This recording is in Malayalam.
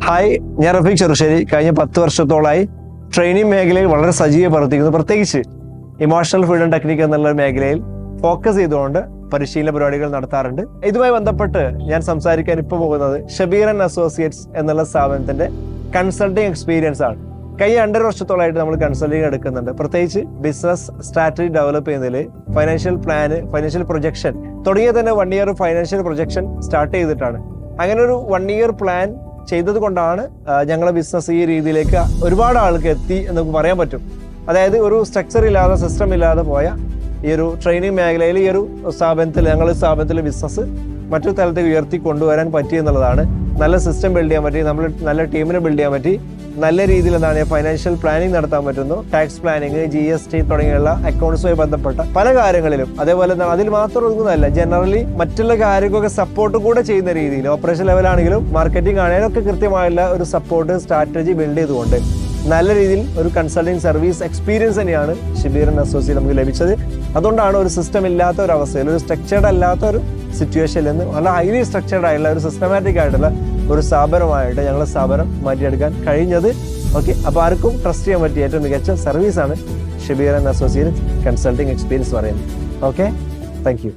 ഹായ്, ഞാൻ റഫീഖ് ചെറുശ്ശേരി. കഴിഞ്ഞ 10 വർഷത്തോളായി ട്രെയിനിങ് മേഖലയിൽ വളരെ സജീവ പ്രവർത്തിക്കുന്നു. പ്രത്യേകിച്ച് ഇമോഷണൽ ഫ്രീഡം ടെക്നിക് എന്നുള്ള മേഖലയിൽ ഫോക്കസ് ചെയ്തുകൊണ്ട് പരിശീലന പരിപാടികൾ നടത്താറുണ്ട്. ഇതുമായി ബന്ധപ്പെട്ട് ഞാൻ സംസാരിക്കാൻ ഇപ്പോൾ പോകുന്നത് ഷബീർ ആൻഡ് അസോസിയേറ്റ്സ് എന്നുള്ള സ്ഥാപനത്തിന്റെ കൺസൾട്ടിങ് എക്സ്പീരിയൻസ് ആണ്. കഴിഞ്ഞ 2.5 വർഷത്തോളമായിട്ട് നമ്മൾ കൺസൾട്ടിങ് എടുക്കുന്നുണ്ട്. പ്രത്യേകിച്ച് ബിസിനസ് സ്ട്രാറ്റജി ഡെവലപ്പ് ചെയ്യുന്നതിൽ ഫൈനാൻഷ്യൽ പ്ലാന്, ഫൈനാൻഷ്യൽ പ്രൊജക്ഷൻ തുടങ്ങിയ തന്നെ 1 ഇയർ ഫൈനാൻഷ്യൽ പ്രൊജക്ഷൻ സ്റ്റാർട്ട് ചെയ്തിട്ടാണ്. അങ്ങനെ ഒരു 1 ഇയർ പ്ലാൻ ചെയ്തത് കൊണ്ടാണ് ഞങ്ങളുടെ ബിസിനസ് ഈ രീതിയിലേക്ക് ഒരുപാട് ആൾക്ക് എത്തി എന്ന് പറയാൻ പറ്റും. അതായത് ഒരു സ്ട്രക്ചർ ഇല്ലാതെ, സിസ്റ്റം ഇല്ലാതെ പോയ ഈ ഒരു ട്രെയിനിങ് മേഖലയിൽ ഈ ഒരു ഞങ്ങളുടെ സ്ഥാപനത്തിൽ ബിസിനസ് മറ്റൊരു തലത്തേക്ക് ഉയർത്തി കൊണ്ടുവരാൻ പറ്റി എന്നുള്ളതാണ്. നല്ല സിസ്റ്റം ബിൽഡ് ചെയ്യാൻ പറ്റി, നമ്മൾ നല്ല ടീമിനെ ബിൽഡ് ചെയ്യാൻ പറ്റി, നല്ല രീതിയിൽ എന്താണ് ഫൈനാൻഷ്യൽ പ്ലാനിങ് നടത്താൻ പറ്റുന്നു. ടാക്സ് പ്ലാനിങ്, GST തുടങ്ങിയുള്ള അക്കൗണ്ട്സുമായി ബന്ധപ്പെട്ട പല കാര്യങ്ങളിലും, അതേപോലെ തന്നെ അതിൽ മാത്രം ഒതുങ്ങുന്നതല്ല, ജനറലി മറ്റുള്ള കാര്യങ്ങളൊക്കെ സപ്പോർട്ട് കൂടെ ചെയ്യുന്ന രീതിയിൽ ഓപ്പറേഷൻ ലെവലാണെങ്കിലും മാർക്കറ്റിംഗ് ആണെങ്കിലും ഒക്കെ കൃത്യമായുള്ള ഒരു സപ്പോർട്ട് സ്ട്രാറ്റജി ബിൽഡ് ചെയ്തുകൊണ്ട് നല്ല രീതിയിൽ ഒരു കൺസൾട്ടിങ് സർവീസ് എക്സ്പീരിയൻസ് തന്നെയാണ് ഷബീർ ആൻഡ് അസോസിയേറ്റ് നമുക്ക് ലഭിച്ചത്. അതുകൊണ്ടാണ് ഒരു സിസ്റ്റം ഇല്ലാത്ത ഒരു അവസ്ഥയിൽ, ഒരു സ്ട്രക്ചേർഡ് അല്ലാത്ത ഒരു സിറ്റുവേഷനിൽ നിന്ന് വളരെ ഹൈലി സ്ട്രക്ചേർഡ് ആയിട്ടുള്ള ഒരു സിസ്റ്റമാറ്റിക് ആയിട്ടുള്ള ഒരു സ്ഥാപനമായിട്ട് ഞങ്ങളുടെ സ്ഥാപനം മാറ്റിയെടുക്കാൻ കഴിഞ്ഞത്. ഓക്കെ, അപ്പോൾ ആർക്കും ട്രസ്റ്റ് ചെയ്യാൻ പറ്റിയ ഏറ്റവും മികച്ച സർവീസാണ് Shabeer and associate consulting experience പറയുന്നത്. Okay, thank U.